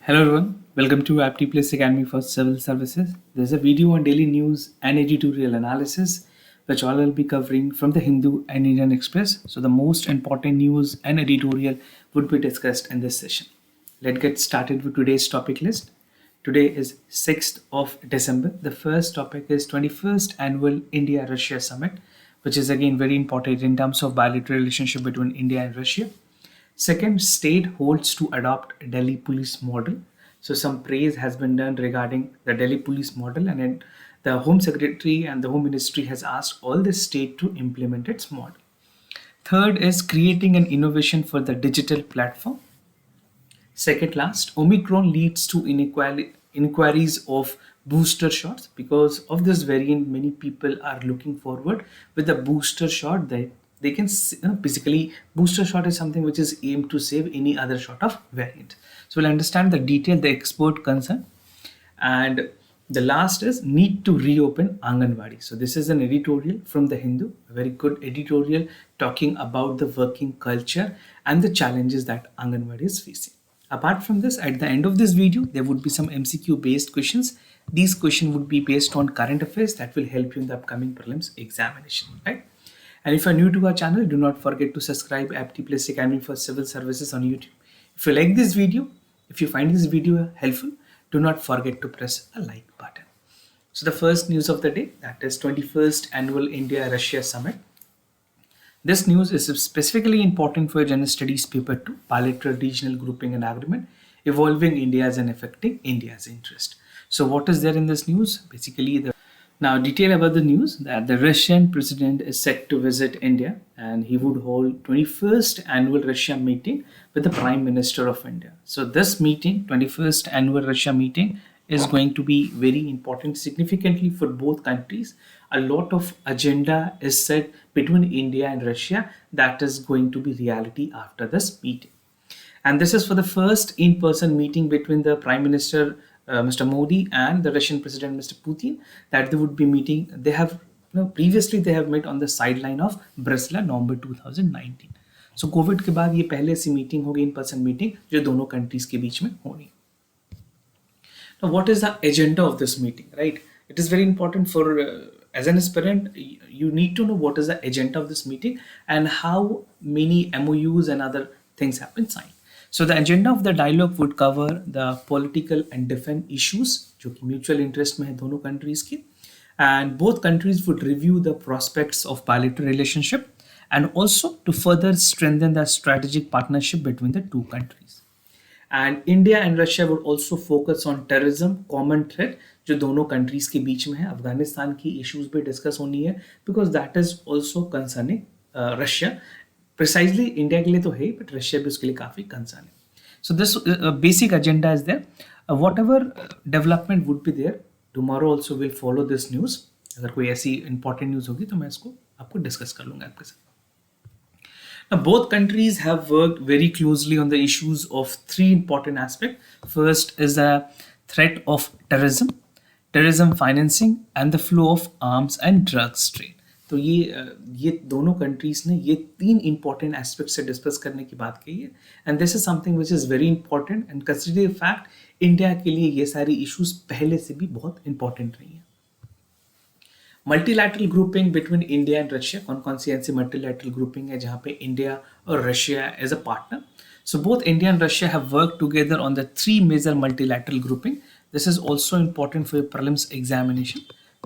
Hello everyone, welcome to Apti Place Academy for Civil Services. There's a video on daily news and editorial analysis which all will be covering from the Hindu and Indian Express. So the most important news and editorial would be discussed in this session. Let's get started with today's topic list. Today is 6th of December. The first topic is 21st Annual India-Russia Summit, which is again very important in terms of bilateral relationship between India and Russia. Second, state holds to adopt Delhi police model. So some praise has been done regarding the Delhi police model, and then the Home Secretary and the Home Ministry has asked all the state to implement its model. Third is creating an innovation for the digital platform. Second last, Omicron leads to inquiries of booster shots. Because of this variant, many people are looking forward with the booster shot. They can basically booster shot is something which is aimed to save any other shot of variant. So we'll understand the detail, the expert concern, and the last is need to reopen Anganwadi. So this is an editorial from the Hindu, a very good editorial talking about the working culture and the challenges that Anganwadi is facing. Apart from this, at the end of this video, there would be some MCQ based questions. These questions would be based on current affairs that will help you in the upcoming prelims examination, right? And if you're new to our channel, do not forget to subscribe Apti Place Academy for Civil Services on YouTube. If you like this video, if you find this video helpful, do not forget to press a like button. So the first news of the day, that is 21st Annual India-Russia Summit. This news is specifically important for General Studies Paper 2, Bilateral Regional Grouping and Agreement, Evolving India's and Affecting India's Interest. So what is there in this news? Basically, now detail about the news that the Russian president is set to visit India and he would hold 21st Annual Russia meeting with the Prime Minister of India. So this meeting, 21st Annual Russia meeting, is going to be very important significantly for both countries. A lot of agenda is set between India and Russia that is going to be reality after this meeting. And this is for the first in-person meeting between the Prime Minister Mr. Modi and the Russian President Mr. Putin that they would be meeting. They have previously they have met on the sideline of Bratislava November 2019. So Covid के बाद ये पहले ऐसी meeting होगी in person meeting जो दोनों countries के बीच में होनी. Now what is the agenda of this meeting, right? It is very important for as an aspirant you need to know what is the agenda of this meeting and how many MOUs and other things have been signed. So the agenda of the dialogue would cover the political and defense issues जो कि mutual interest में है दोनों countries की, and both countries would review the prospects of bilateral relationship and also to further strengthen the strategic partnership between the two countries. And India and Russia would also focus on terrorism, common threat जो दोनों countries के बीच में है. अफगानिस्तान की issues भी discuss होनी है because that is also concerning Russia. Precisely India के लिए तो है but Russia भी उसके लिए काफ़ी concern है. So this basic agenda is there. Whatever development would be there, tomorrow also will follow this news. अगर कोई ऐसी important news होगी तो मैं इसको आपको discuss कर लूँगा आपके साथ. Now, both countries have worked very closely on the issues of three important aspects. First is the threat of terrorism financing, and the flow of arms and drugs trade. तो ये दोनों countries ने ये तीन important aspects से discuss करने की बात कही है. And this is something which is very important and considering the fact India के लिए ये सारी issues पहले से भी बहुत important रही है. Multilateral grouping between India and Russia. कौन सी ऐसी मल्टीलैटरल ग्रुपिंग है जहाँ पे इंडिया और Russia as a partner. So both India and Russia have work together on the three major multilateral grouping. This is also important for prelims examination.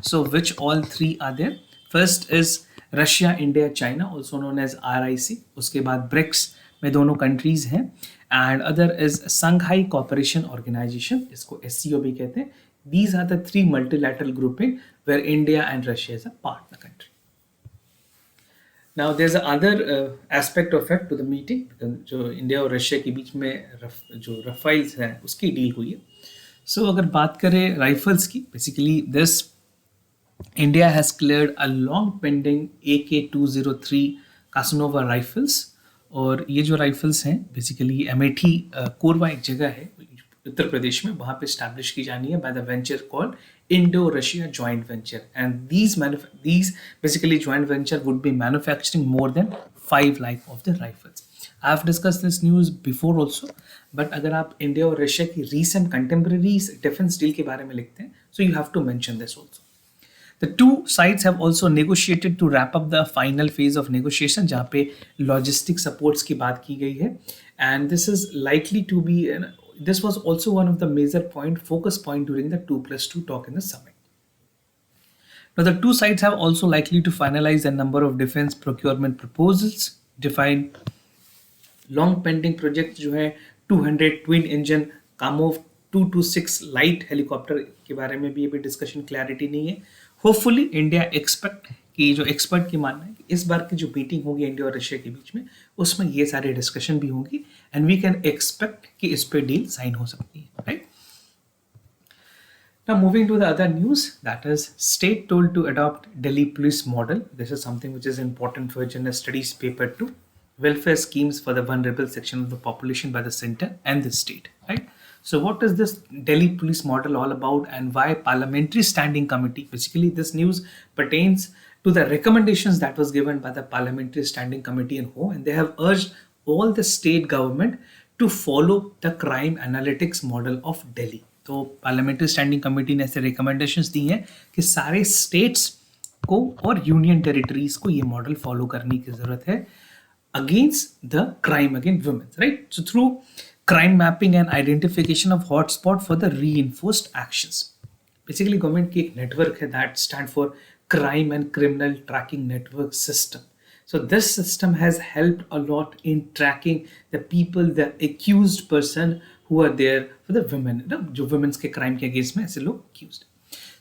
So which all three are there. First is Russia, India, China, also known as RIC. उसके बाद BRICS में दोनों countries हैं. And other is Shanghai cooperation organisation, इसको SCO भी कहते हैं. These are the three multilateral grouping where India and Russia is a partner country. Now there's another aspect of it to the meeting. जो India और Russia के बीच में जो Rafales हैं उसकी डील हुई है. So अगर बात करें राइफल्स की, basically this India has cleared a long pending AK-203 Casanova rifles. और ये जो राइफल्स हैं बेसिकली अमेठी कोरबा एक जगह है उत्तर प्रदेश में, वहाँ पे स्टैब्लिश की जानी है by the venture called Indo Russia joint venture. And these basically joint venture would be manufacturing more than 5 lakh of the rifles. I have discuss this news before also, but अगर आप India और Russia की recent contemporary defence deal के बारे में लिखते हैं, so you have to mention this also. The two sides have also negotiated to wrap up the final phase of negotiation, जहाँ पे logistic supports की बात की गई है, and this is likely to be this was also one of the major focus point during the 2+2 talk in the summit. Now, the two sides have also likely to finalize a number of defense procurement proposals, define long pending projects जो है 200 twin engine Kamov 226 light helicopter के बारे में भी अभी discussion clarity नहीं है. Hopefully India expect कि जो एक्सपर्ट की मानना है कि इस बार की जो मीटिंग होगी इंडिया और रशिया के बीच में, उसमें ये सारी डिस्कशन भी होंगी एंड वी कैन एक्सपेक्ट कि इस पे डील साइन हो सकती है, right. Now moving to the other news, that is state told to adopt Delhi police model. This is something which is important for general studies paper 2. Welfare schemes for the vulnerable section of the population by the center and the state, right? So what is this Delhi police model all about, and why parliamentary standing committee? Basically this news pertains to the recommendations that was given by the parliamentary standing committee in home, and they have urged all the state government to follow the crime analytics model of Delhi. तो parliamentary standing committee ने ऐसे recommendations दी हैं कि सारे states को और union territories को ये मॉडल फॉलो करने की जरूरत है against the crime against women, right. So through crime mapping and identification of hotspot for the reinforced actions. Basically government की एक नेटवर्क है that stand for crime and criminal tracking network system. So this system has helped a lot in tracking the people, the accused person who are there for the women, जो women's के crime के against में ऐसे लोग accused.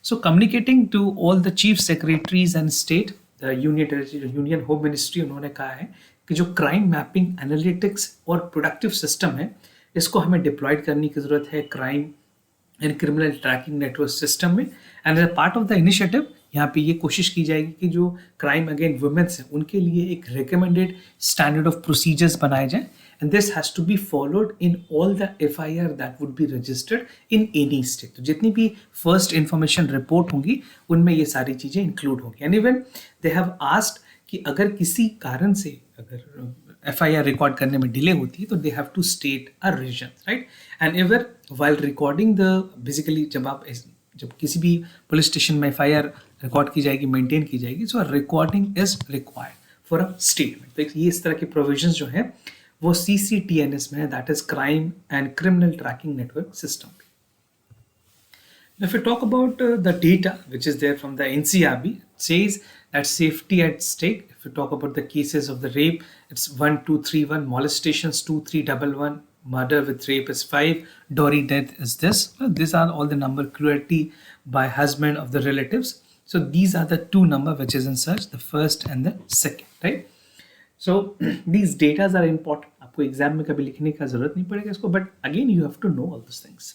So communicating to all the chief secretaries and state, the union home ministry, उन्होंने कहा है कि जो crime mapping analytics और productive system है, इसको हमें deployed करने की जरूरत है crime and criminal tracking network system में. And as a part of the initiative, यहाँ पे ये कोशिश की जाएगी कि जो क्राइम अगेंस्ट वुमेन्स हैं उनके लिए एक रिकमेंडेड स्टैंडर्ड ऑफ प्रोसीजर्स बनाए जाएं, and this has to be followed in all the FIR that would be registered in any state. तो जितनी भी फर्स्ट इंफॉर्मेशन रिपोर्ट होंगी उनमें ये सारी चीज़ें इंक्लूड होंगी. And even they have asked कि अगर किसी कारण से अगर एफआईआर रिकॉर्ड करने में डिले होती है तो they have to state a reason, right. And ever while recording the basically जब किसी भी पुलिस स्टेशन में एफआईआर रिकॉर्ड की जाएगी, मेंटेन की जाएगी, so recording is required for a statement. तो ये इस तरह के प्रोविजंस जो है वो CCTNS में है, that is crime and criminal tracking network system. If we talk about the data which is there from the NCRB, it says that safety at stake. If we talk about the cases of the rape, it's 1231, molestations 2311, murder with rape is 5, dowry death is this. These are all the number, cruelty by husband of the relatives. So these are the two number which is in search, the first and the second, right? So these data are important. आपको exam में कभी लिखने का जरूरत नहीं पड़ेगा इसको, but again you have to know all those things.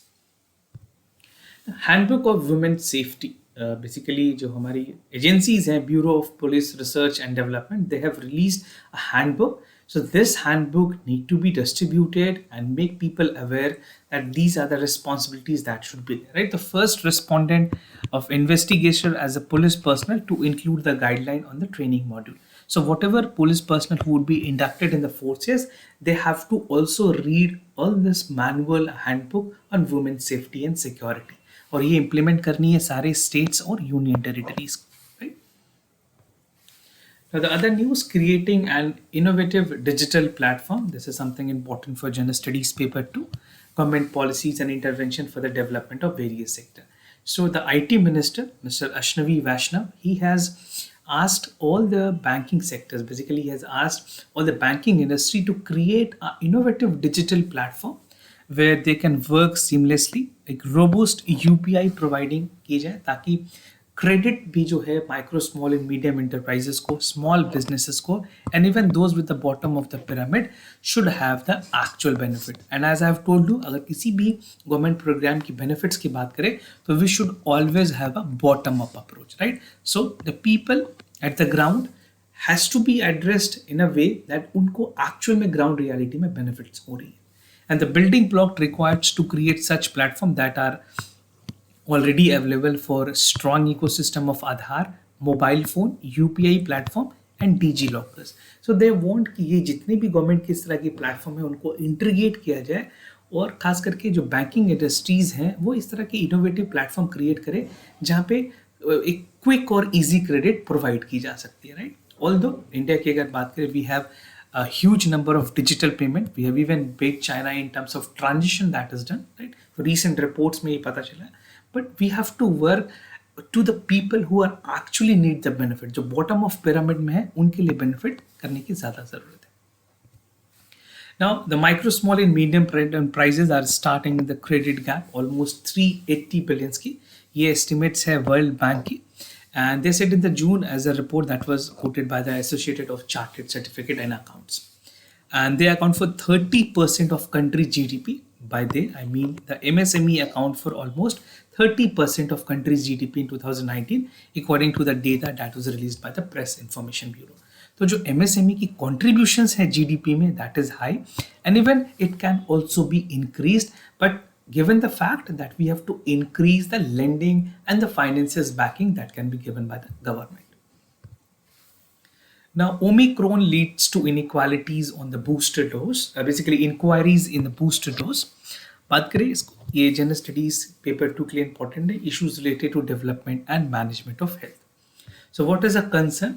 Handbook of women safety, basically जो हमारी एजेंसीज हैं, bureau of police research and development, they have released a handbook. So this handbook need to be distributed and make people aware that these are the responsibilities that should be there, right? The first respondent of investigation as a police personnel to include the guideline on the training module. So whatever police personnel who would be inducted in the forces, they have to also read all this manual handbook on women's safety and security. और ये implement करनी है सारे states और union territories. Now the other news, creating an innovative digital platform. This is something important for general studies paper 2, government policies and intervention for the development of various sectors. So the IT minister, Mr. Ashnavi Vaishnav, he has asked all the banking sectors, basically he has asked all the banking industry to create an innovative digital platform where they can work seamlessly, like robust UPI providing की जाए ताकि credit भी जो है micro small and medium enterprises को, small businesses को, and even those with the bottom of the pyramid should have the actual benefit. And as I have told you, अगर किसी भी गवर्नमेंट प्रोग्राम की बेनिफिट्स की बात करें तो we should always have a bottom up approach, right. So the people at the ground has to be addressed in a way that उनको actual में ground reality में बेनिफिट्स हो रही है. And the building block requires to create such platform that are already available for strong ecosystem of Aadhaar, mobile phone, UPI platform and DG lockers. So they want कि ये जितने भी government की इस तरह की प्लेटफॉर्म है उनको इंटीग्रेट किया जाए, और खास करके जो बैंकिंग इंडस्ट्रीज हैं वो इस तरह की इनोवेटिव प्लेटफॉर्म क्रिएट करें जहाँ पे एक क्विक और इजी क्रेडिट प्रोवाइड की जा सकती है, राइट. ऑल्दो इंडिया की अगर बात करें, we have a huge number of digital payment. We have even beat China in terms of transition that is done, right? So recent reports में ये पता चला है. But we have to work to the people who are actually need the benefit. जो bottom of pyramid में है उनके लिए benefit करने की ज़्यादा ज़रूरत है. Now the micro, small and medium prices are starting the credit gap almost 380 billions की. ये estimates है World Bank की. And they said in the June as a report that was quoted by the Associated of Chartered Certificate and Accounts. And they account for 30% of country's GDP. By they, I mean the MSME account for almost 30% of country's GDP in 2019, according to the data that was released by the Press Information Bureau. तो जो MSME की contributions है GDP में, that is high, and even it can also be increased, but given the fact that we have to increase the lending and the finances backing that can be given by the government. Now, Omicron leads to inequalities on the booster dose, basically inquiries in the booster dose. बात करें इसको, ये general studies paper 2 के लिए important है, issues related to development and management of health. So what is a concern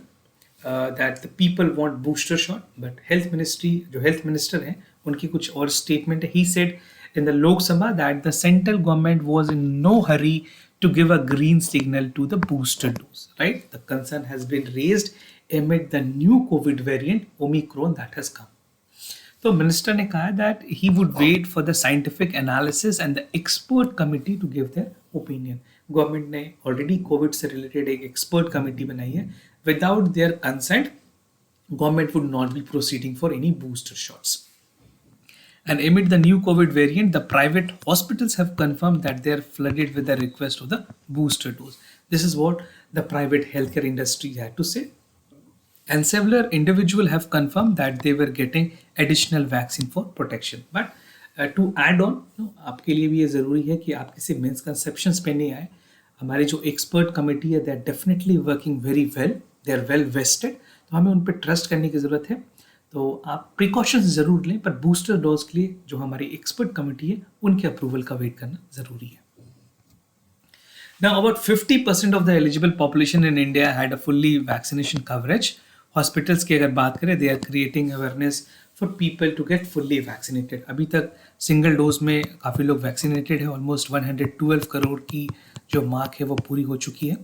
that the people want booster shot, but health ministry, जो health minister हैं उनकी कुछ और स्टेटमेंट है. He said in the Lok Sabha that the central government was in no hurry to give a green signal to the booster dose, right? The concern has been raised amid the new COVID variant Omicron that has come. So minister ने कहा that he would wait for the scientific analysis and the expert committee to give their opinion. Government ने already COVID से related एक expert committee बनाई है. Without their consent, government would not be proceeding for any booster shots. And amid the new COVID variant, the private hospitals have confirmed that they are flooded with the request of the booster dose. This is what the private healthcare industry had to say. And several individuals have confirmed that they were getting additional vaccine for protection. But to add on, आपके लिए भी ये ज़रूरी है कि आप किसी misconceptions पे नहीं आए. हमारी जो एक्सपर्ट कमेटी है, they are definitely working very well. They are well vested. तो हमें उन पर ट्रस्ट करने की ज़रूरत है. तो आप प्रिकॉशंस ज़रूर लें, पर बूस्टर डोज के लिए जो हमारी एक्सपर्ट कमेटी है उनके अप्रूवल का वेट करना ज़रूरी है. Now about 50% of the eligible population in India had a fully vaccination coverage. Hospitals की अगर बात करें, they are creating awareness for people to get fully vaccinated. अभी तक सिंगल डोज में काफ़ी लोग वैक्सीनेटेड है. ऑलमोस्ट 112 करोड़ की जो मार्क है वो पूरी हो चुकी है.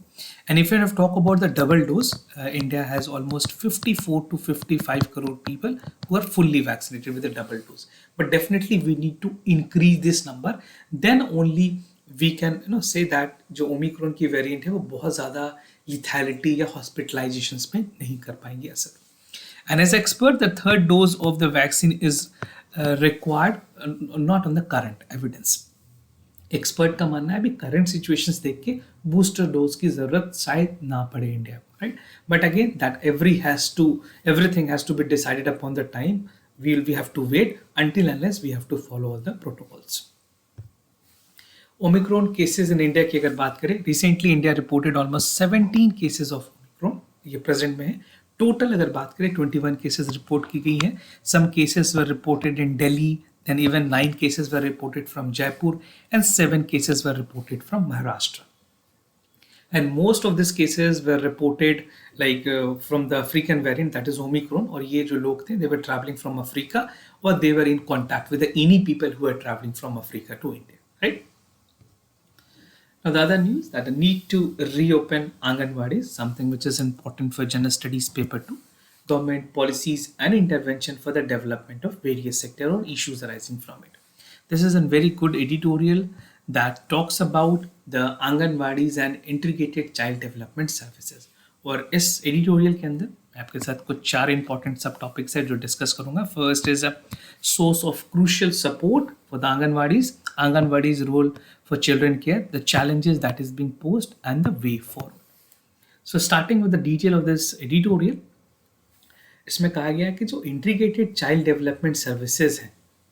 And if you have talk about the double dose, India has almost 54 to 55 crore people who are fully vaccinated with the double dose. But definitely we need to increase this number, then only we can say that जो Omicron की variant है वो बहुत ज़्यादा lethality या hospitalisations में नहीं कर पाएंगे असर. And as expert, the third dose of the vaccine is required, not on the current evidence. Expert का मानना है अभी करंट सिचुएशंस देख के बूस्टर डोज की जरूरत शायद ना पड़े इंडिया को, right. But again that everything has to be decided upon the time. We have to wait until unless we have to follow all the protocols. Omicron cases in India की अगर बात करें, recently India reported almost 17 cases of Omicron, ये present में है. Total अगर बात करें 21 केसेस रिपोर्ट की गई हैं. Some cases were reported in Delhi, then even 9 cases were reported from Jaipur and 7 cases were reported from Maharashtra. And most of these cases were reported from the African variant, that is Omicron. और ये जो लोग थे, they were traveling from Africa or they were in contact with any people who were traveling from Africa to India, right? Now the other news, that the need to reopen Anganwadi is something which is important for General Studies paper 2. Government policies and intervention for the development of various sectors or issues arising from it. This is a very good editorial that talks about the Anganwadis and integrated child development services. और इस editorial के अंदर मैं आपके साथ कुछ 4 important सब topics है जो डिस्कस करूँगा. First is a source of crucial support for the Anganwadis, Anganwadi's role for children care, the challenges that is being posed and the way forward. So starting with the detail of this editorial, इसमें कहा गया कि जो integrated child development services हैं,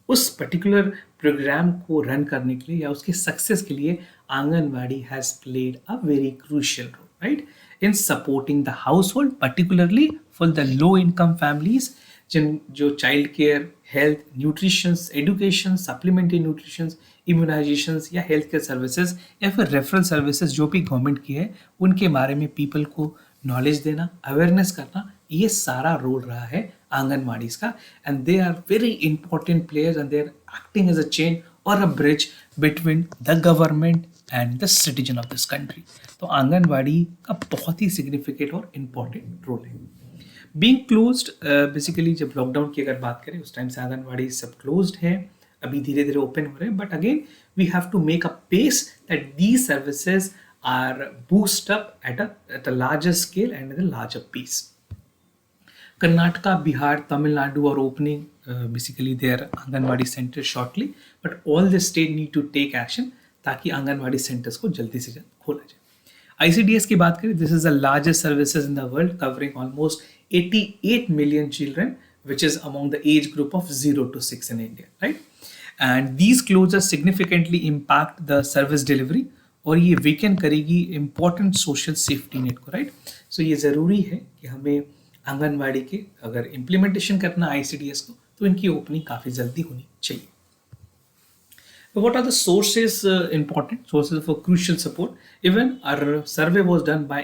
उस particular programme को run करने के लिए या उसके सक्सेस के लिए anganwadi has played a very crucial role, right. in supporting the household, particularly for the low income families जिन जो child care, health, nutrition, education, supplementary nutrition, immunisation या हेल्थ केयर सर्विसेज या फिर रेफरल सर्विसेज जो भी government की है उनके बारे में पीपल को नॉलेज देना, अवेयरनेस करना, ये सारा रोल रहा है आंगनवाड़ी का. And they are very important players and they are acting as a chain or a bridge between the government and the citizen of this country. तो आंगनवाड़ी का बहुत ही सिग्निफिकेंट और इम्पॉर्टेंट रोल है. बीइंग क्लोज्ड, बेसिकली जब lockdown की अगर बात करें उस टाइम से आंगनवाड़ी सब क्लोज्ड है, अभी धीरे धीरे ओपन हो रहे हैं, but again we have to make a pace that these services are boost up at a larger scale and at a larger pace. Karnataka, Bihar, Tamil Nadu are opening basically their Anganwadi centers shortly, but all the state need to take action ताकि anganwadi centres को जल्दी से जल्द खोला जाए. ICDS की बात करें, this is the largest services in the world covering almost 88 million children, which is among the age group of 0 to 6 in India, right? And these closures significantly impact the service delivery और ये weakened करेगी important social safety net को, right? सो ये ज़रूरी है कि हमें आंगनवाड़ी के अगर इम्प्लीमेंटेशन करना ICDS को तो इनकी ओपनिंग काफ़ी जल्दी होनी चाहिए. What are the sources, important sources for crucial support? Even our survey was done by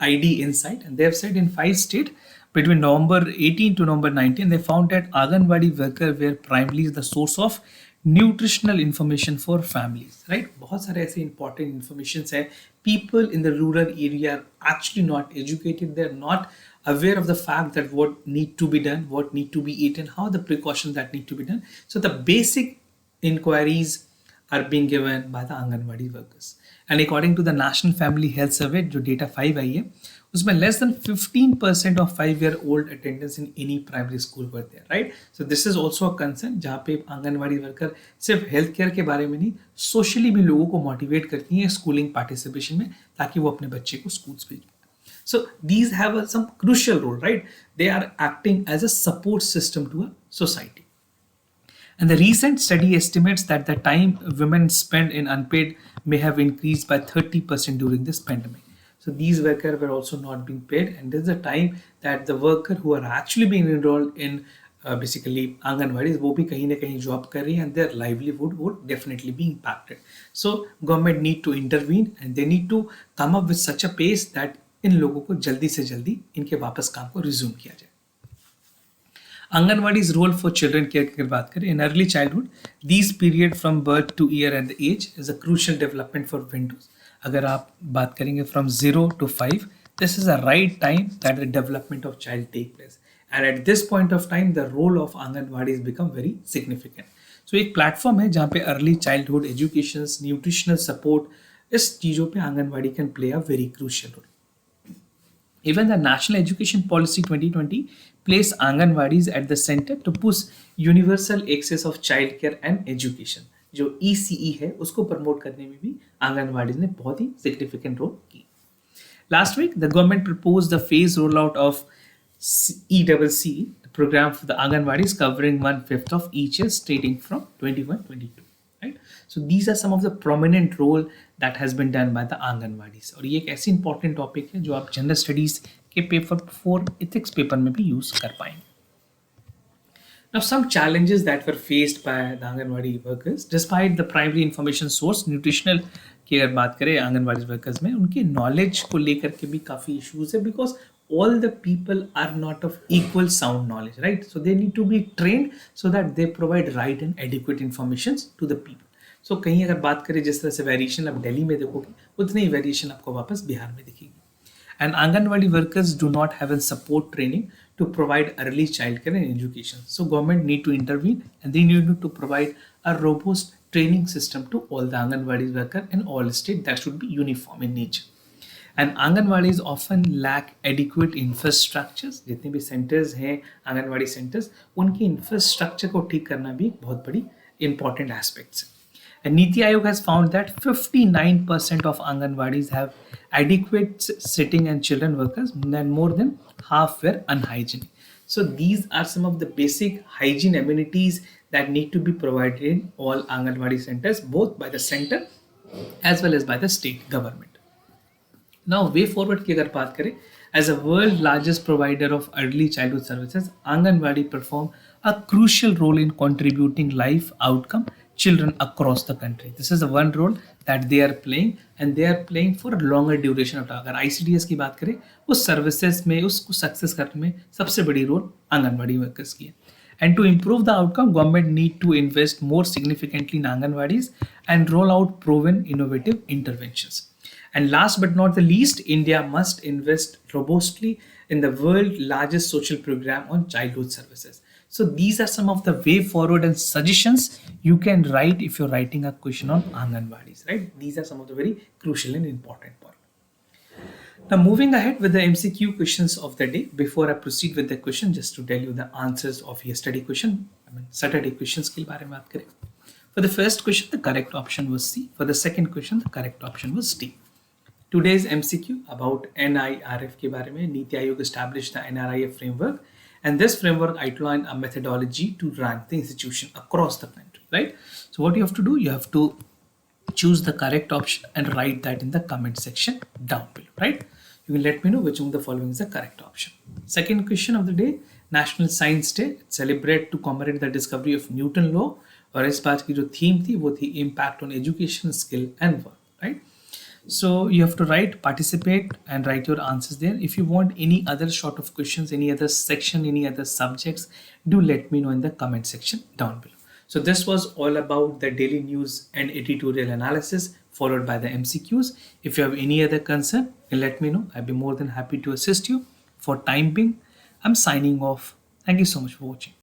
ID Insight, and they have said in 5 states between November 18 to November 19, they found that Anganwadi workers were primarily the source of nutritional information for families, right? बहुत सारे ऐसे important informations है. People in the rural area are actually not educated. They're not aware of the fact that what need to be done, what need to be eaten, how the precautions that need to be done. So the basic inquiries are being given by the Anganwadi workers. And according to the National Family Health Survey, जो data 5 आई है, उसमें less than 15% of 5-year-old attendance in any primary school were there, right? So this is also a concern, जहाँ पे anganwadi worker सिर्फ health care के बारे में नहीं, सोशली भी लोगों को मोटिवेट करती हैं स्कूलिंग पार्टिसिपेशन में ताकि वो अपने बच्चे को स्कूल्स भेजें. So these have some crucial role, right? They are acting as a support system to a society. And the recent study estimates that the time women spend in unpaid may have increased by 30% during this pandemic. So these workers were also not being paid, and this is the time that the workers who are actually being enrolled in basically Anganwadis वो भी कहीं ना कहीं job कर रही हैं, and their livelihood would definitely be impacted. So government need to intervene and they need to come up with such a pace that इन लोगों को जल्दी से जल्दी इनके वापस काम को रिज्यूम किया जाए. Anganwadi's role for children care की बात करें, in early childhood, these period from birth to year and the age is a crucial development for windows. अगर आप बात करेंगे from 0 to 5, this is a right time that the development of child take place. And at this point of time, the role of Anganwadi has become very significant. So एक platform है जहाँ पे early childhood education, nutritional support, इस चीज़ों पे anganwadi can play a very crucial role. Even the National Education Policy 2020 placed Anganwadis at the center to push universal access of child care and education. जो ECE है उसको promote करने में भी आंगनवाड़ीज ने बहुत ही सिग्निफिकेंट रोल की. Last week, the government proposed the phased rollout of ECC, the program for the Anganwadis covering 1/5 of each year starting from 21-22. Right? So these are some of the prominent role that has been done by the Anganwadis. और ये एक ऐसी important topic है जो आप general studies के paper 4 ethics paper में भी यूज कर पाएंगे. Now, some challenges that were faced by the Anganwadi workers, despite the primary information source, nutritional की अगर बात करें आंगनवाड़ी वर्कर्स में, उनके नॉलेज को लेकर के भी काफ़ी इश्यूज है, because all the people are not of equal sound knowledge, right? So they need to be trained so that they provide right and adequate information to the people. So कहीं अगर बात करें जिस तरह से वेरिएशन आप दिल्ली में देखोगे उतनी ही वेरिएशन आपको वापस बिहार में दिखेगी. And Anganwadi workers do not have a support training to provide early child care and education. So government need to intervene and they need to provide a robust training system to all the Anganwadi workers in all states that should be uniform in nature. And Anganwadis often lack adequate infrastructures. जितने भी centers हैं anganwadi centers, उनकी infrastructure को ठीक करना भी बहुत बड़ी important aspects है. And Niti Aayog has found that 59% of Anganwadis have adequate sitting and children workers, and more than half were unhygienic. So these are some of the basic hygiene amenities that need to be provided in all Anganwadi centers, both by the center as well as by the state government. Now way forward की अगर बात करें, as a world largest provider of early childhood services, anganwadi perform a crucial role in contributing life outcome children across the country. This is the one role that they are playing, and they are playing for a longer duration of time. अगर ICDS की बात करें, उस services में उसको success करने में सबसे बड़ी रोल आंगनवाड़ी वर्कर्स की है. And to improve the outcome, government need to invest more significantly in Anganwadis and roll out proven innovative interventions. And last but not the least, India must invest robustly in the world largest social program on childhood services. So these are some of the way forward and suggestions you can write if you're writing a question on Anganwadis, right? These are some of the very crucial and important points. Now, moving ahead with the MCQ questions of the day. Before I proceed with the question, just to tell you the answers of yesterday question, Saturday questions के बारे में बात करें. For the first question, the correct option was C. For the second question, the correct option was D. Today's MCQ about NIRF के बारे में. NITI Aayog established the NRIF framework, and this framework outlined a methodology to rank the institution across the country, right? So what you have to do, you have to choose the correct option and write that in the comment section down below, right? You can let me know which of the following is the correct option. Second question of the day, National Science Day celebrate to commemorate the discovery of Newton law, और इस बात की जो theme थी वो थी impact on education, skill and work, right? So you have to write, participate and write your answers there. If you want any other sort of questions, any other section, any other subjects, do let me know in the comment section down below. So this was all about the daily news and editorial analysis followed by the MCQs. If you have any other concern, then let me know. I'd be more than happy to assist you. For time being, I'm signing off. Thank you so much for watching.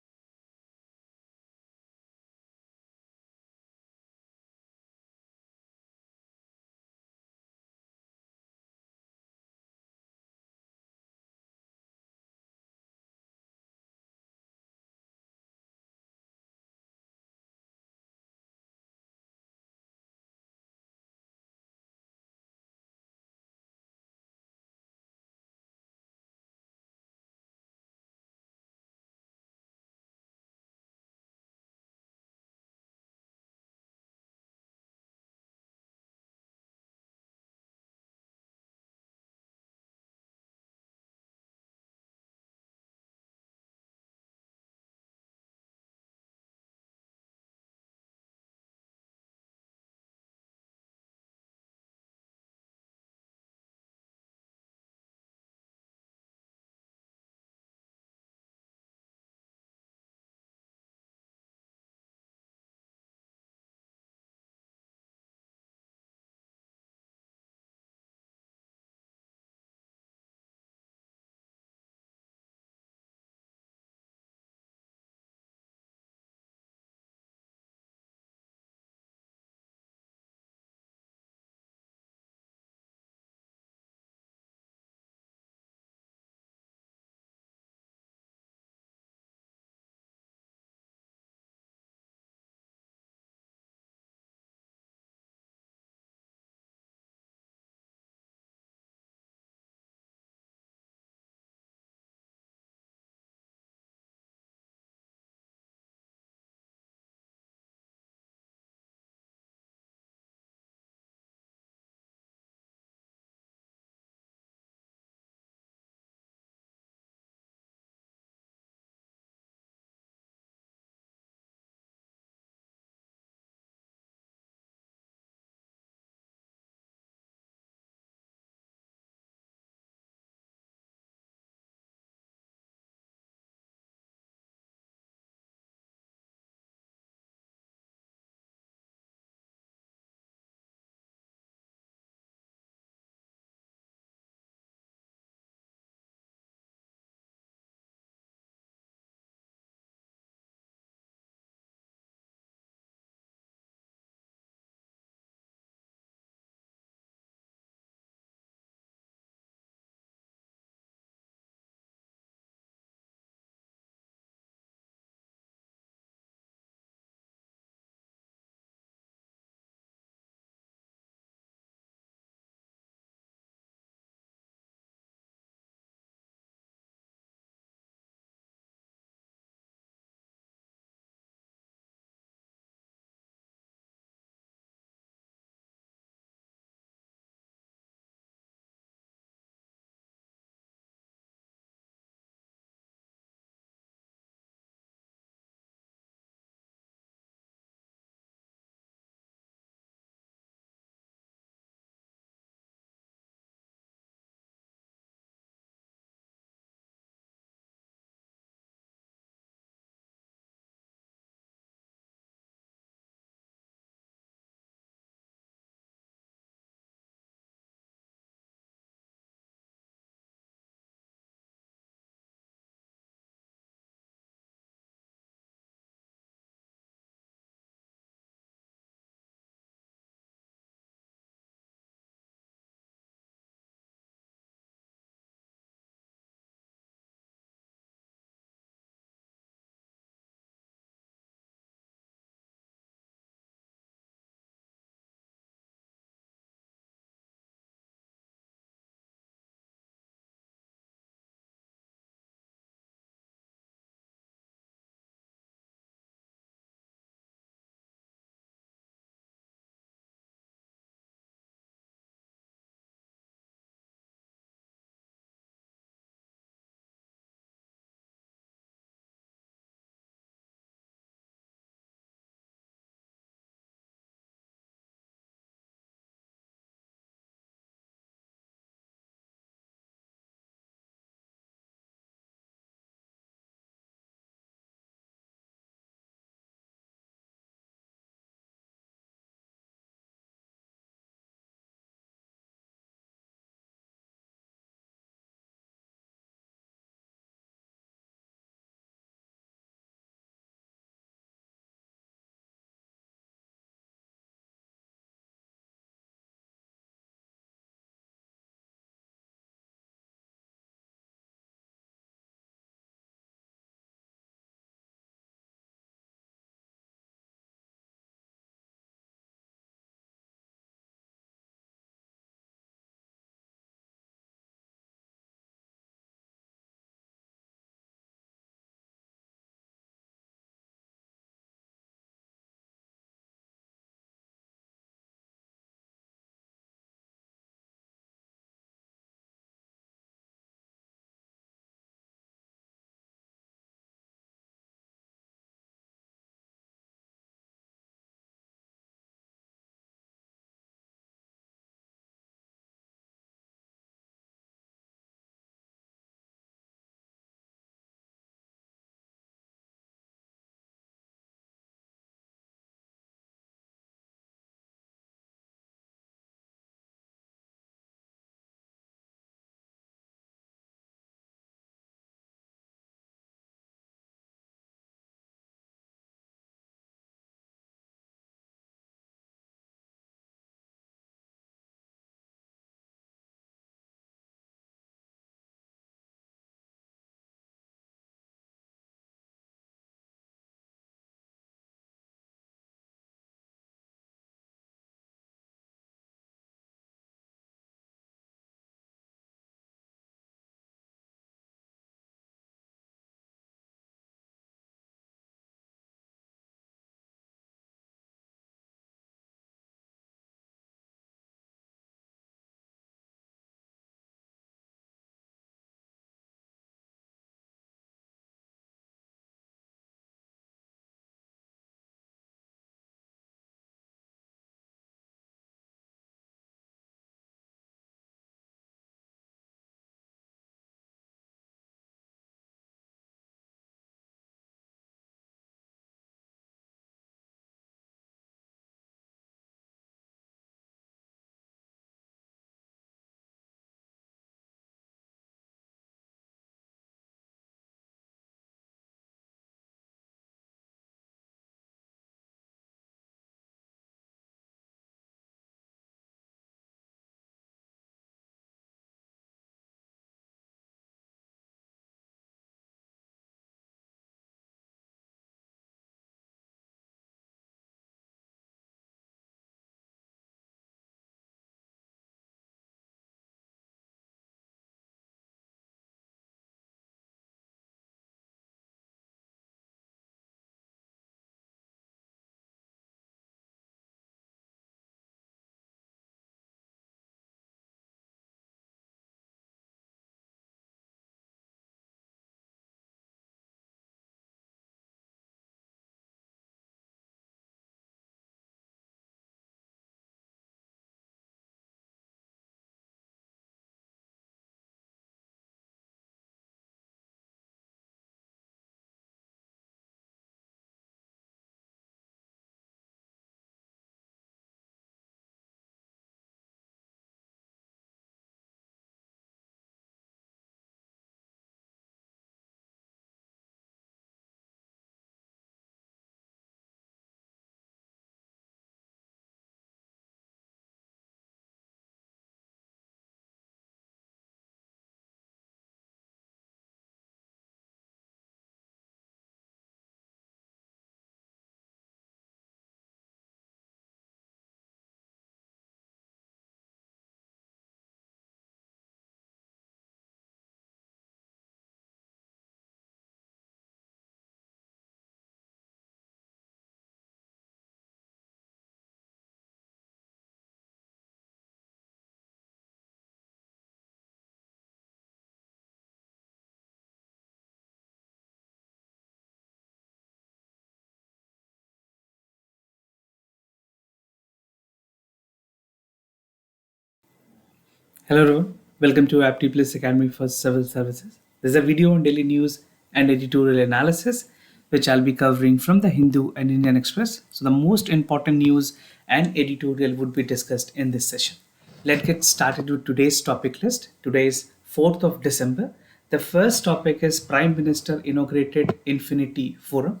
Hello everyone, welcome to AptPlace Academy for Civil Services. There's a video on daily news and editorial analysis which I'll be covering from the Hindu and Indian Express. So the most important news and editorial would be discussed in this session. Let's get started with today's topic list. Today is 4th of December. The first topic is Prime Minister inaugurated Infinity Forum.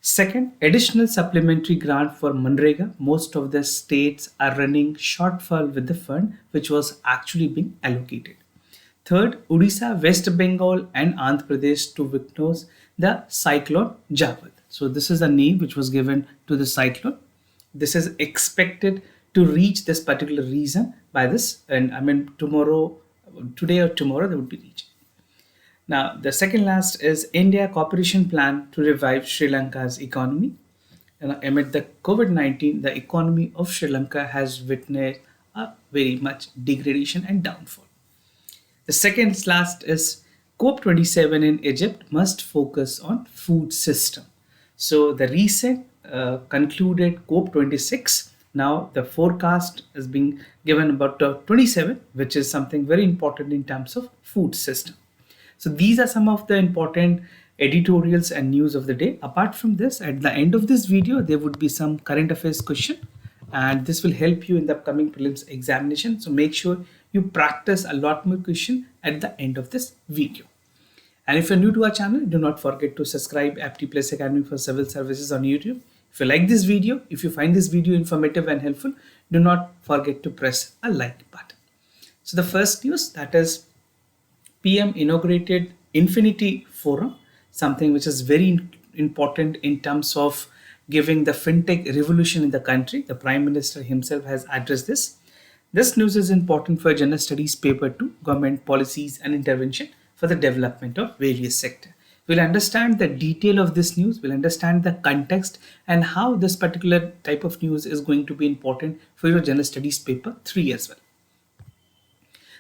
Second, additional supplementary grant for Manrega. Most of the states are running shortfall with the fund which was actually being allocated. Third, Odisha, West Bengal, and Andhra Pradesh to witness the cyclone Javad. So this is the name which was given to the cyclone. This is expected to reach this particular region by this, and I mean today or tomorrow they would be reaching. Now, the second last is India cooperation plan to revive Sri Lanka's economy. And amid the COVID-19, the economy of Sri Lanka has witnessed a very much degradation and downfall. The second last is COP27 in Egypt must focus on food system. So the recent concluded COP26. Now the forecast is being given about 27, which is something very important in terms of food system. So these are some of the important editorials and news of the day. Apart from this, at the end of this video, there would be some current affairs question, and this will help you in the upcoming prelims examination. So make sure you practice a lot more question at the end of this video. And if you're new to our channel, do not forget to subscribe AptPlace Academy for Civil Services on YouTube. If you like this video, if you find this video informative and helpful, do not forget to press a like button. So the first news, that is PM inaugurated Infinity Forum, something which is very important in terms of giving the fintech revolution in the country. The Prime Minister himself has addressed this. This news is important for General Studies Paper 2, Government Policies and Intervention for the Development of Various Sectors. We'll understand the detail of this news, we'll understand the context and how this particular type of news is going to be important for your General Studies Paper 3 as well.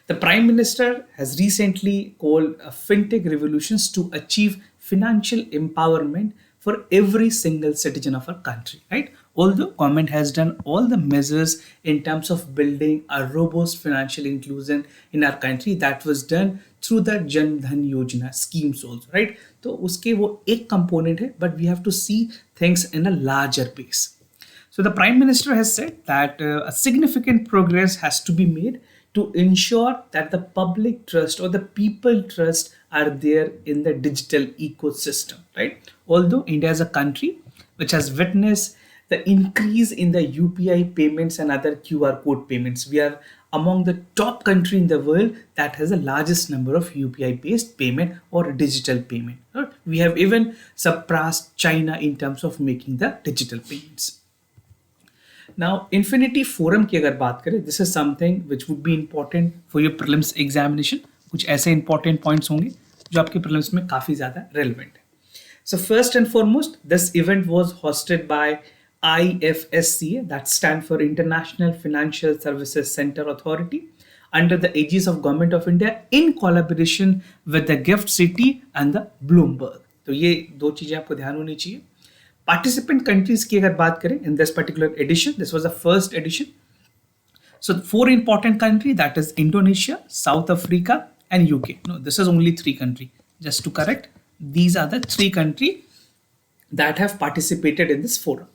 The Prime Minister has recently called fintech revolutions to achieve financial empowerment for every single citizen of our country, right? Although government has done all the measures in terms of building a robust financial inclusion in our country, that was done through the Jan Dhan Yojana schemes also, right? तो उसके वो एक component है, but we have to see things in a larger base. So the Prime Minister has said that a significant progress has to be made to ensure that the public trust or the people trust are there in the digital ecosystem, right? Although India is a country which has witnessed the increase in the UPI payments and other QR code payments, we are among the top country in the world that has the largest number of UPI based payment or digital payment. Right? We have even surpassed China in terms of making the digital payments. Now, Infinity Forum की अगर बात करें, this is something which would be important for your prelims examination. कुछ ऐसे important points होंगे जो आपके prelims में काफी ज़्यादा relevant है. So first and foremost, this event was hosted by IFSCA, that stand for International Financial Services Center Authority, under the aegis of Government of India in collaboration with the GIFT City and the Bloomberg. तो ये दो चीजें आपको ध्यान होनी चाहिए. Participant countries की अगर बात करें in this particular edition, this was the first edition. So 4 important countries, that is Indonesia, South Africa and UK. No, this is only 3 countries. Just to correct, these are the 3 countries that have participated in this forum.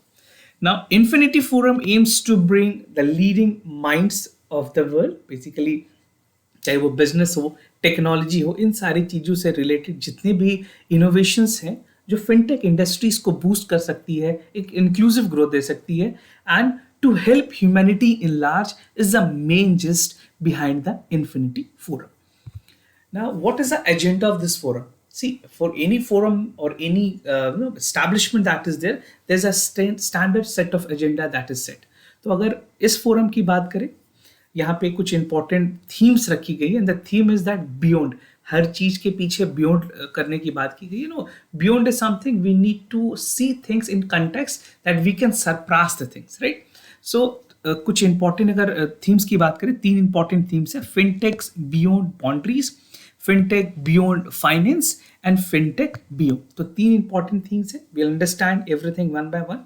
Now, Infinity Forum aims to bring the leading minds of the world, basically चाहे वो business हो, technology हो, इन सारी चीज़ों से related जितने भी innovations हैं जो फिनटेक इंडस्ट्रीज को बूस्ट कर सकती है, एक इंक्लूसिव ग्रोथ दे सकती है, and to help humanity in large is the main gist behind the infinity forum. Now, what is the agenda of this forum? See, for any forum or any establishment that is there, there's a standard set of agenda that is set. तो अगर इस forum की बात करें, यहाँ पे कुछ important themes रखी गई है, and the theme is that beyond. हर चीज के पीछे बियॉन्ड करने की बात की गई. Beyond is something we need to see things in context that we can surpass the things, right? So कुछ इंपॉर्टेंट अगर थीम्स की बात करें, 3 इंपॉर्टेंट थीम्स है: fintechs beyond boundaries, fintech beyond finance and fintech beyond. तो 3 important things है. We understand everything one by one.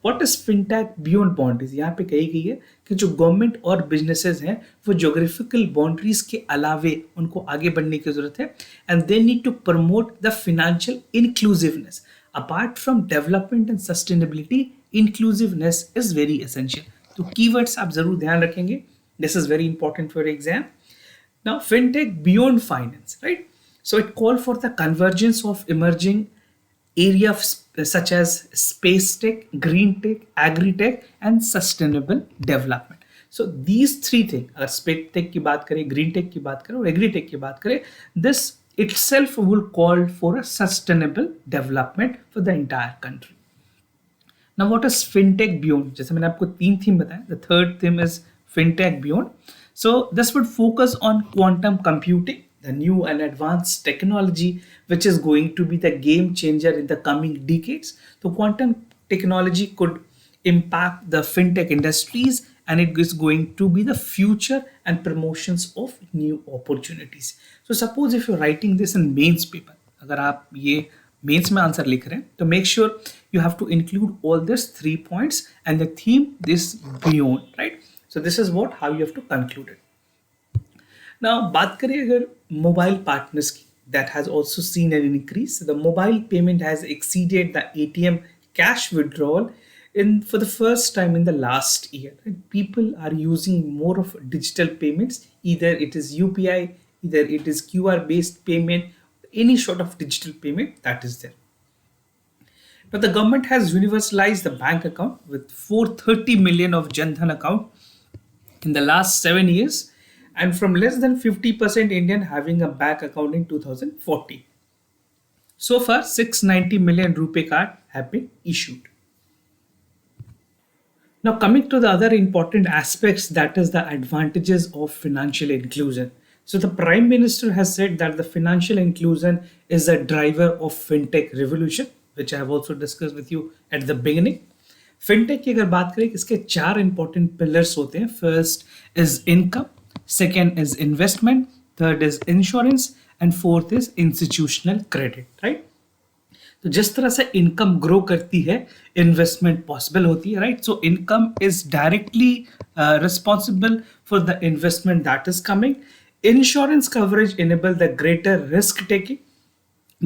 What is fintech beyond boundaries, यहाँ पे कही गई है कि जो गवर्नमेंट और बिजनेसेस हैं वो ज्योग्राफिकल बाउंड्रीज के अलावे उनको आगे बढ़ने की जरूरत है, and they need to promote the financial inclusiveness apart from development and sustainability. Inclusiveness is very essential. तो कीवर्ड्स आप जरूर ध्यान रखेंगे, this is very important for exam. Now, fintech beyond finance, right? So it called for the convergence of emerging areas such as space tech, green tech, agri-tech, and sustainable development. So these three things, अगर space tech की बात करें, green tech की बात करें और agri-tech की बात करें, this itself will call for a sustainable development for the entire country. Now, what is fintech beyond? जैसे मैंने आपको तीन थीम बताया, the third theme is fintech beyond. So this would focus on quantum computing, the new and advanced technology which is going to be the game changer in the coming decades. So quantum technology could impact the fintech industries, and it is going to be the future and promotions of new opportunities. So suppose if you're writing this in mains paper, अगर आप ये mains में answer लिख रहे हैं तो make sure you have to include all this 3 points and the theme this beyond, right? So this is what how you have to conclude it. Now बात करें अगर मोबाइल पार्टनर्स की, that has also seen an increase. The mobile payment has exceeded the ATM cash withdrawal for the first time in the last year. Right? People are using more of digital payments. Either it is UPI, either it is QR based payment, any sort of digital payment that is there. Now the government has universalized the bank account with 430 million of Jan Dhan account in the last 7 years, and from less than 50% Indian having a bank account in 2014. So far 690 million RuPay card have been issued. Now coming to the other important aspects, that is the advantages of financial inclusion. So the Prime Minister has said that the financial inclusion is a driver of fintech revolution, which I have also discussed with you at the beginning. Fintech की अगर बात करें, इसके 4 important pillars होते हैं. First is income, second is investment, third is insurance, and fourth is institutional credit, right? तो जिस तरह से इनकम ग्रो करती है, इन्वेस्टमेंट पॉसिबल होती है, right? So income is directly responsible for the investment that is coming. Insurance coverage enable the greater risk taking.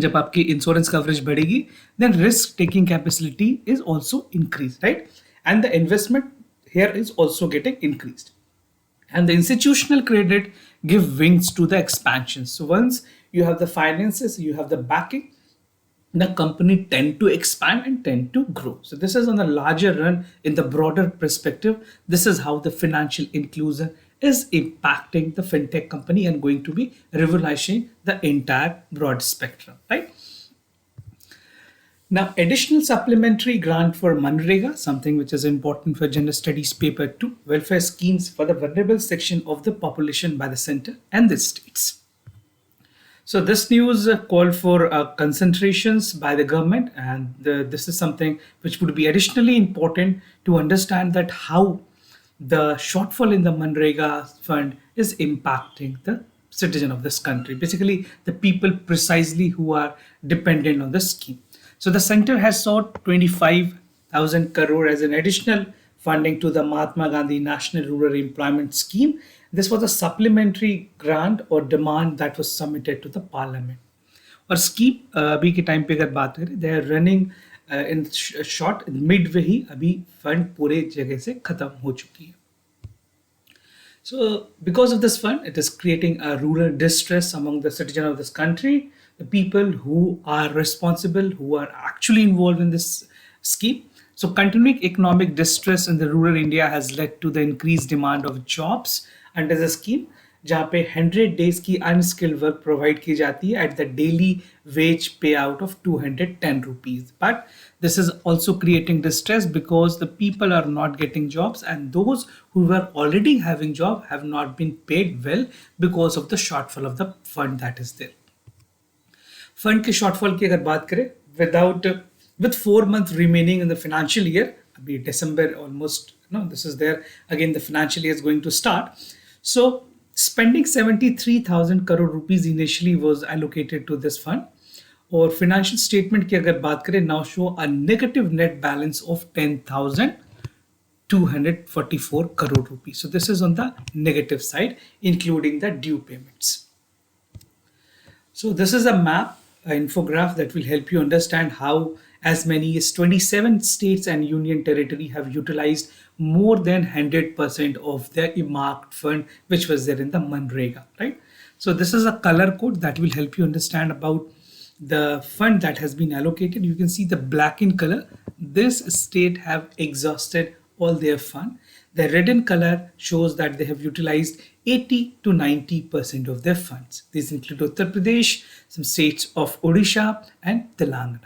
जब आपकी इंश्योरेंस कवरेज बढ़ेगी, then risk taking capacity is also increase, right? And the investment here is also getting increased. And the institutional credit give wings to the expansion. So once you have the finances, you have the backing, the company tend to expand and tend to grow. So this is on a larger run in the broader perspective. This is how the financial inclusion is impacting the fintech company and going to be revolutionizing the entire broad spectrum, right? Now, additional supplementary grant for Manrega, something which is important for Gender Studies paper 2, welfare schemes for the vulnerable section of the population by the center and the states. So this news called for concentrations by the government, and this is something which would be additionally important to understand that how the shortfall in the Manrega fund is impacting the citizen of this country, basically the people precisely who are dependent on the scheme. So the center has sought 25,000 crore as an additional funding to the Mahatma Gandhi National Rural Employment Scheme. This was a supplementary grant or demand that was submitted to the parliament. और scheme अभी के time पे अगर बात करें, they are running in short midway ही अभी fund पूरे जगह से खत्म हो चुकी है. So because of this fund, it is creating a rural distress among the citizens of this country, the people who are responsible, who are actually involved in this scheme. So continuing economic distress in the rural India has led to the increased demand of jobs under the scheme, जहाँ पे 100 days की unskilled work provide की जाती है at the daily wage payout of 210 rupees. But this is also creating distress because the people are not getting jobs, and those who were already having job have not been paid well because of the shortfall of the fund that is there. Fund के shortfall की अगर बात करें, with 4 months remaining in the financial year, अभी December almost, this is there again, the financial year is going to start. So spending 73,000 crore rupees initially was allocated to this fund. और financial statement की अगर बात करें, now show a negative net balance of 10,244 crore rupees. So this is on the negative side, including the due payments. So this is a map, an infograph that will help you understand how as many as 27 states and union territory have utilized more than 100% of their earmarked fund, which was there in the Manrega, right? So this is a color code that will help you understand about the fund that has been allocated. You can see the black in color. This state have exhausted all their fund. The red in color shows that they have utilized 80 to 90% of their funds. These include Uttar Pradesh, some states of Odisha and Telangana.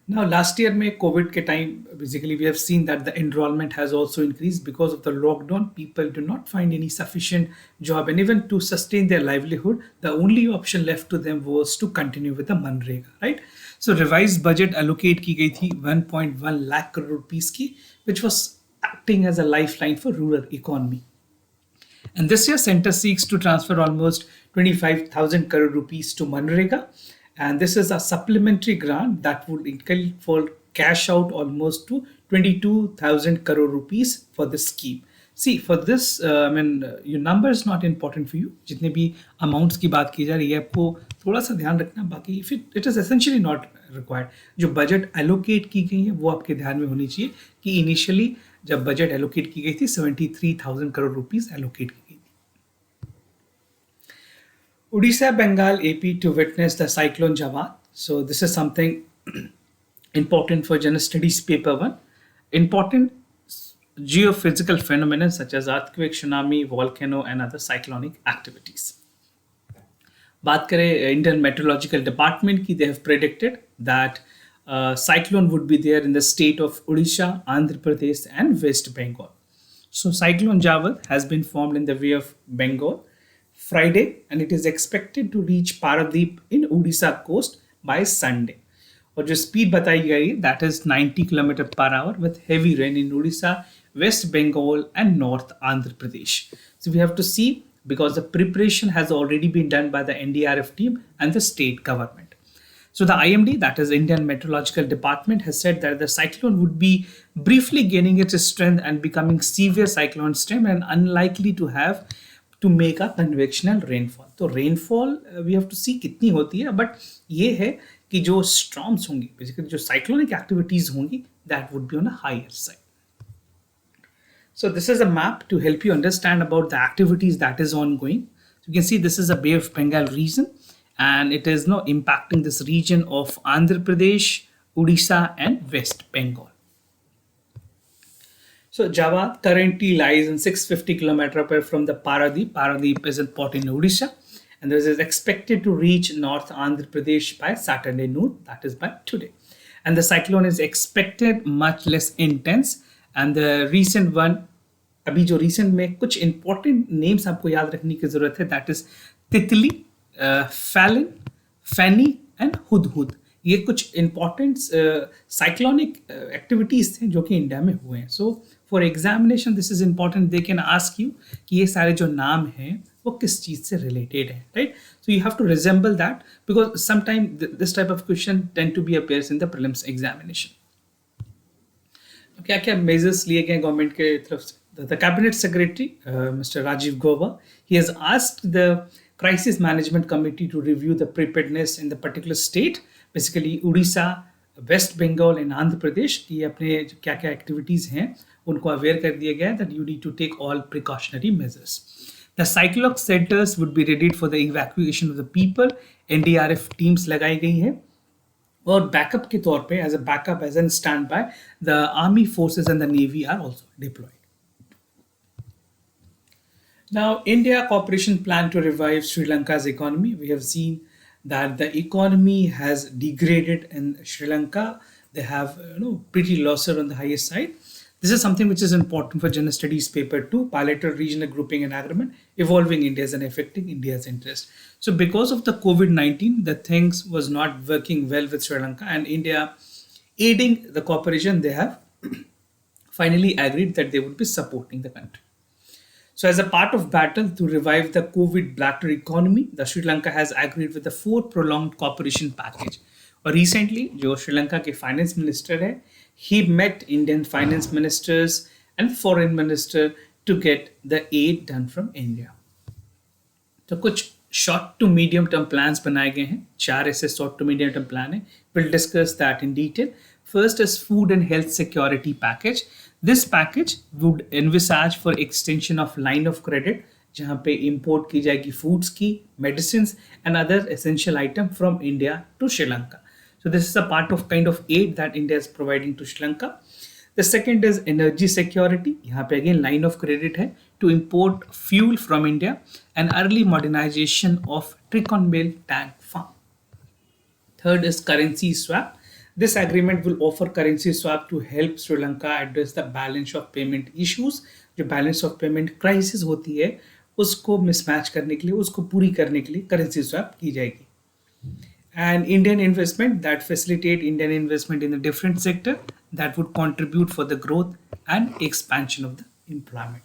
Now, last year, में COVID के time, basically we have seen that the enrollment has also increased because of the lockdown. People do not find any sufficient job, and even to sustain their livelihood, the only option left to them was to continue with the Manrega, right? So revised budget allocate की गई थी 1.1 lakh crore rupees की, which was acting as a lifeline for rural economy. And this year, Center seeks to transfer almost 25,000 crore rupees to Manrega. And this is a supplementary grant that would include for cash out almost to 22,000 crore rupees for this scheme. See, for this, your number is not important for you. जितने भी amounts की बात की जा रही है, आपको थोड़ा सा ध्यान रखना. बाकी if it is essentially not required. जो budget allocate की गई है, वो आपके ध्यान में होनी चाहिए कि initially जब budget allocate की गई थी 73,000 crore rupees allocate की गई थी. Odisha, Bengal, AP to witness the cyclone Jawad. So this is something important for General Studies paper 1. Important geophysical phenomena such as earthquake, tsunami, volcano and other cyclonic activities. बात करें Indian Meteorological Department की, they have predicted that cyclone would be there in the state of Odisha, Andhra Pradesh and West Bengal. So cyclone Jawad has been formed in the Bay of Bengal Friday, and it is expected to reach Paradip in Odisha coast by Sunday. और जो speed बताई गई है that is 90 km per hour with heavy rain in Odisha, West Bengal and North Andhra Pradesh. So we have to see, because the preparation has already been done by the NDRF team and the state government. So the IMD, that is Indian Meteorological Department, has said that the cyclone would be briefly gaining its strength and becoming severe cyclone stream and unlikely to have to make a convectional rainfall. तो rainfall we have to see कितनी होती है, but ये है कि जो storms होंगी, basically जो cyclonic activities होंगी, that would be on a higher side. So this is a map to help you understand about the activities that is ongoing. So you can see this is a Bay of Bengal region, and it is now impacting this region of Andhra Pradesh, Odisha and West Bengal. So Jawad currently lies in 650 km away from the Paradip. Paradip is a port in Odisha, and this is expected to reach North Andhra Pradesh by Saturday noon, that is by today. And the cyclone is expected much less intense, and the recent one, अभी जो recent में कुछ important names आपको याद रखने की जरूरत है, that is तितली, Fallon, Fanny and Hudhud. ये कुछ important cyclonic activities थे जो कि इंडिया में हुए हैं. So for examination this is important. They can ask you कि ये सारे जो नाम हैं वो किस चीज से related है, right? So you have to resemble that, because sometimes this type of question tend to be appears in the prelims examination. क्या क्या measures लिए गए गवर्नमेंट के तरफ से? The cabinet secretary, Mr. Rajiv Gauba, he has asked the crisis management committee to review the preparedness in the particular state, basically Odisha, West Bengal and Andhra Pradesh, कि अपने क्या क्या activities हैं उनको aware कर दिया गया that you need to take all precautionary measures. The cyclone centers would be ready for the evacuation of the people. NDRF teams लगाई गई हैं, और बैकअप के तौर पे, as a backup, as a standby, the army forces and the navy are also deployed. Now, India cooperation plan to revive Sri Lanka's economy. We have seen that the economy has degraded in Sri Lanka. They have pretty losser on the highest side. This is something which is important for General Studies paper 2, bilateral regional grouping and agreement, evolving India's and affecting India's interest. So because of the COVID-19, the things was not working well with Sri Lanka, and India aiding the cooperation, they have finally agreed that they would be supporting the country. So, as a part of battle to revive the COVID bladder economy, the Sri Lanka has agreed with the 4 prolonged cooperation package. और recently, जो श्रीलंका के finance minister है, he met Indian finance ministers and foreign minister to get the aid done from India. तो कुछ short to medium term plans बनाए गए हैं, 4 ऐसे short to medium term plan है. Will discuss that in detail. First is food and health security package. This package would envisage for extension of line of credit जहाँ पे import की जाएगी foods की, medicines and other essential item from India to Sri Lanka. So this is a part of kind of aid that India is providing to Sri Lanka. The second is energy security. यहाँ पे again line of credit है to import fuel from India and early modernization of Trichon Mill tank farm. Third is currency swap. This agreement will offer currency swap to help Sri Lanka address the balance of payment issues. जो balance of payment crisis होती है उसको mismatch करने के लिए, उसको पूरी करने के लिए currency swap की जाएगी. And Indian investment that facilitate Indian investment in the different sector that would contribute for the growth and expansion of the employment.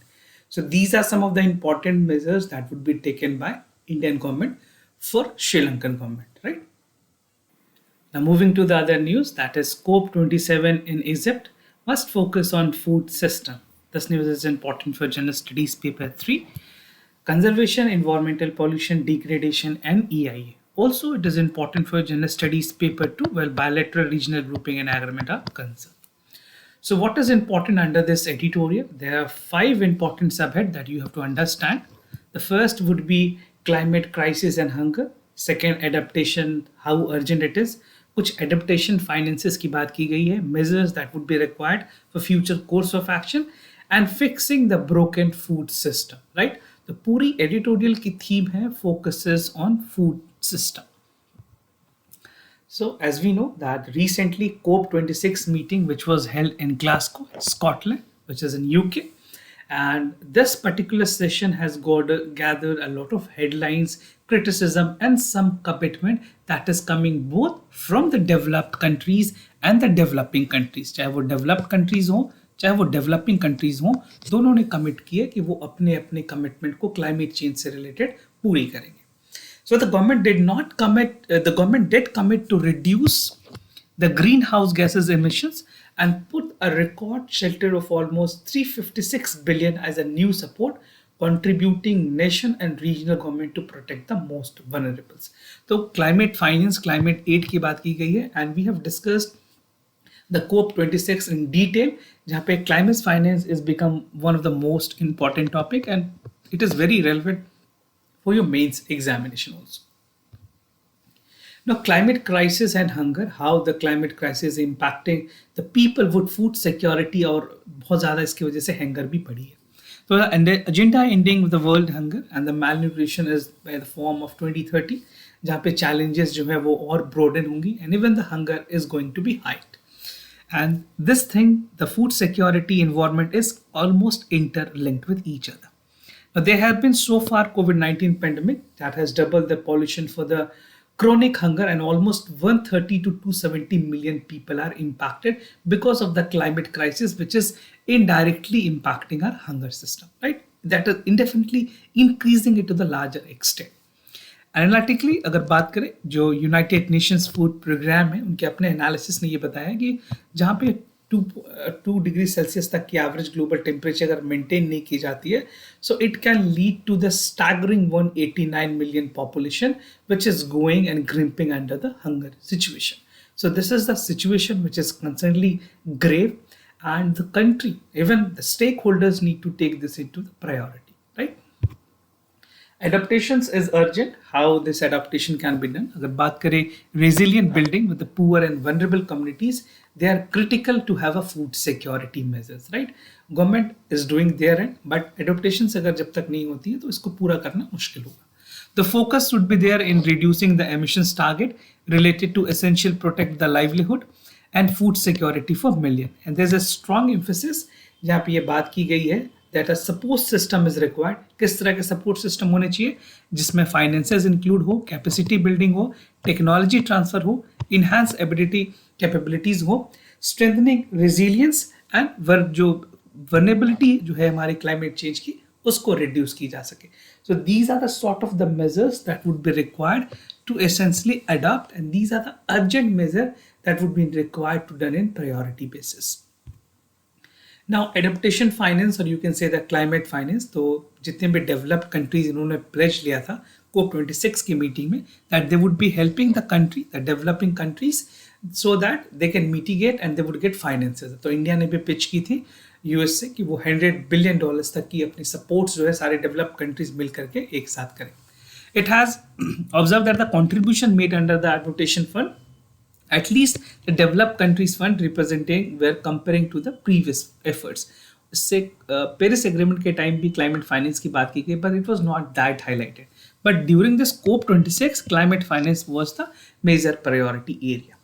So these are some of the important measures that would be taken by Indian government for Sri Lankan government, right? Now moving to the other news, that is COP27 in Egypt must focus on food system. This news is important for General Studies paper 3. Conservation, environmental pollution, degradation and EIA. Also it is important for General Studies paper 2 where bilateral regional grouping and agreement are concerned. So what is important under this editorial? There are 5 important subheads that you have to understand. The first would be climate crisis and hunger. Second, adaptation, how urgent it is. कुछ adaptation finances की बात की गई है, measures that would be required for future course of action and fixing the broken food system, right. तो पूरी editorial की theme है focuses on food system. So as we know that recently COP26 meeting which was held in Glasgow, Scotland, which is in UK, and this particular session has gathered a lot of headlines, criticism and some commitment that is coming both from the developed countries and the developing countries. चाहे वो developed countries हो चाहे वो developing countries हो, दोनों ने commit किया कि वो अपने अपने commitment को climate change से related पूरी करेंगे. So the government did not commit, the government did commit to reduce the greenhouse gases emissions and put a record shelter of almost 356 billion as a new support, contributing nation and regional government to protect the most vulnerables. So climate finance, climate aid की बात की गई है and we have discussed the COP26 in detail, जहाँ पे climate finance is become one of the most important topic and it is very relevant for your mains examination also. Now, climate crisis and hunger, how the climate crisis is impacting the people with food security और बहुत ज़्यादा इसकी वजह से hunger भी बढ़ी है. So the agenda ending with the world hunger and the malnutrition is by the form of 2030, जहाँ पे challenges जो है वो और broaden होंगी and even the hunger is going to be heightened. And this thing, the food security environment is almost interlinked with each other. Now, there have been so far COVID-19 pandemic that has doubled the pollution for the chronic hunger and almost 130 to 270 million people are impacted because of the climate crisis, which is indirectly impacting our hunger system, right? That is indefinitely increasing it to the larger extent. Analytically अगर बात करें, जो United Nations food programme है उनके अपने analysis ने ये बताया कि जहाँ पे 2 डिग्री सेल्सियस तक की एवरेज ग्लोबल टेम्परेचर अगर मेंटेन नहीं की जाती है, so it can lead to the staggering 189 million population which is going and crimping under the hunger situation. So this is the situation which is concernly grave and the country, even the stake holders need to take this into the priority, right. Adaptations is urgent. How this adaptation can be done? अगर बात करें resilient building with the poor and vulnerable communities, they are critical to have a food security measures, right? Government is doing their end, but adaptations अगर जब तक नहीं होती है तो इसको पूरा करना मुश्किल होगा. The focus should be there in reducing the emissions target related to essential protect the livelihood and food security for million. And there's a strong emphasis जहाँ पे ये बात की गई है that a support system is required. किस तरह के support system होने चाहिए जिसमें finances include हो, capacity building हो, technology transfer हो, enhance ability capabilities हो, strengthening resilience and जो vulnerability जो है हमारे climate change की उसको रिड्यूस की जा सके. So these are the sort of the measures that would be required to essentially adopt, and these are the urgent measures that would be required to done in priority basis. Now adaptation finance, or you can say the climate finance, तो जितने भी developed countries इन्होंने pledge लिया था COP26 की meeting में, that they would be helping the country, the developing countries, so that they can mitigate and they would get finances. तो India ने भी पिच की थी यूएस से कि वो $100 बिलियन तक की अपनी सपोर्ट्स जो है सारे डेवलप्ड कंट्रीज मिल करके एक साथ करें. It has observed that the contribution made under the adaptation fund, at least the developed countries fund representing were comparing to the previous efforts. इससे पेरिस एग्रीमेंट के टाइम भी क्लाइमेट फाइनेंस की बात की गई, but it was not that highlighted. But during this COP26, climate finance was the major priority area.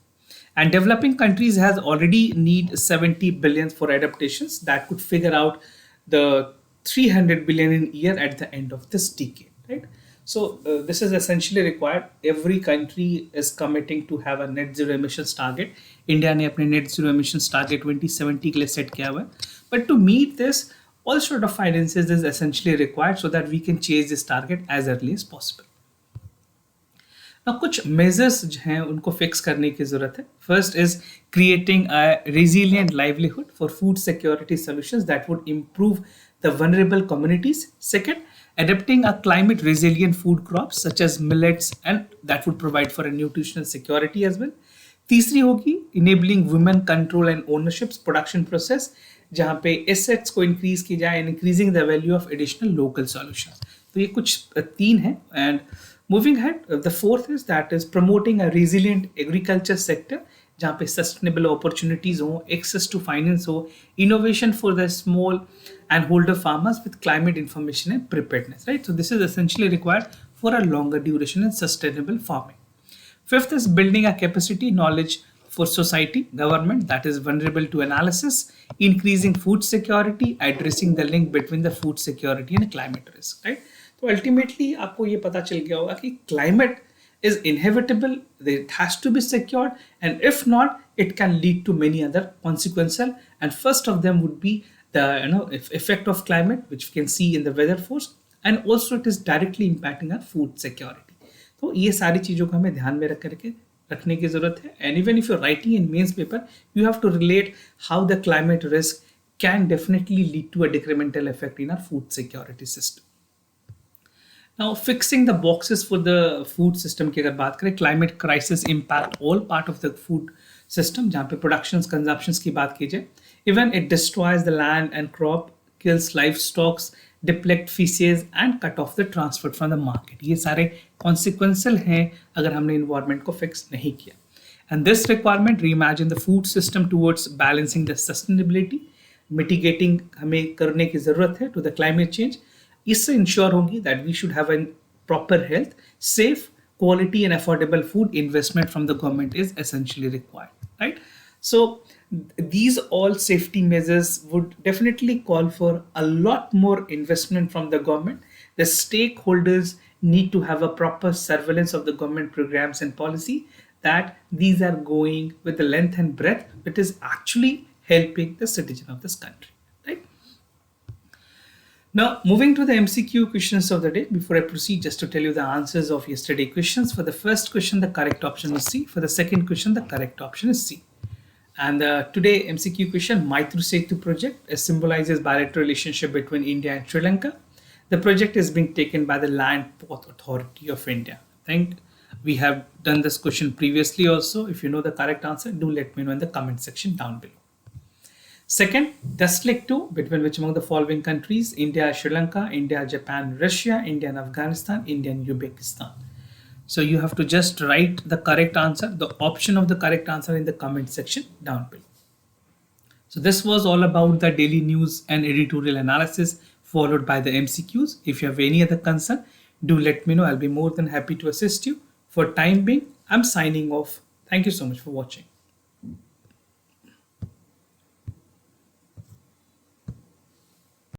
And developing countries has already need 70 billion for adaptations that could figure out the 300 billion in year at the end of this decade, right? So this is essentially required. Every country is committing to have a net zero emissions target. India ने अपने net zero emissions target 2070 के लिए set किया हुआ है. But to meet this, all sort of finances is essentially required so that we can chase this target as early as possible. Now कुछ measures जो हैं उनको fix करने की ज़रूरत है. First is creating a resilient livelihood for food security solutions that would improve the vulnerable communities. Second, adapting a climate resilient food crops such as millets, and that would provide for a nutritional security as well. तीसरी होगी enabling women control and ownerships production process, जहाँ पे assets को increase की जाए and increasing the value of additional local solutions. तो ये कुछ तीन है. And moving ahead, the fourth is that is promoting a resilient agriculture sector जहाँ पे sustainable opportunities हो, access to finance हो, innovation for the small and holder farmers with climate information and preparedness, right? So this is essentially required for a longer duration and sustainable farming. Fifth is building a capacity knowledge for society, government that is vulnerable to analysis, increasing food security, addressing the link between the food security and climate risk, right? तो ultimately आपको ये पता चल गया होगा कि climate is inevitable, it has to be secured, and if not, it can lead to many other consequences. And first of them would be the effect of climate, which we can see in the weather force, and also it is directly impacting our food security. तो ये सारी चीज़ों को हमें ध्यान में रखने की ज़रूरत है. And even if you're writing in mains paper, you have to relate how the climate risk can definitely lead to a decremental effect in our food security system. Now, fixing the boxes for the food system की अगर बात करें, climate crisis impact all part of the food system, जहाँ पे productions, consumptions की बात की जाए, even it destroys the land and crop, kills livestock, deplete fishes and cut off the transport from the market. ये सारे consequential हैं अगर हमने environment को fix नहीं किया. And this requirement reimagine the food system towards balancing the sustainability, mitigating हमें करने की ज़रूरत है to the climate change. इससे इंश्योर होगी that we should have a proper health, safe, quality and affordable food. Investment from the government is essentially required, right? So these all safety measures would definitely call for a lot more investment from the government. The stakeholders need to have a proper surveillance of the government programs and policy, that these are going with the length and breadth, which is actually helping the citizen of this country. Now, moving to the MCQ questions of the day. Before I proceed, just to tell you the answers of yesterday questions. For the first question, the correct option is C. For the second question, the correct option is C. And today MCQ question, Maitri Setu project symbolizes bilateral relationship between India and Sri Lanka. The project is being taken by the Land Port Authority of India. I think we have done this question previously also. If you know the correct answer, do let me know in the comment section down below. Second, does click to between which among the following countries? India, Sri Lanka, India, Japan, Russia, India and Afghanistan, India and Uzbekistan. So you have to just write the correct answer, the option of the correct answer in the comment section down below. So this was all about the daily news and editorial analysis followed by the MCQs. If you have any other concern, do let me know. I'll be more than happy to assist you. For time being, I'm signing off. Thank you so much for watching.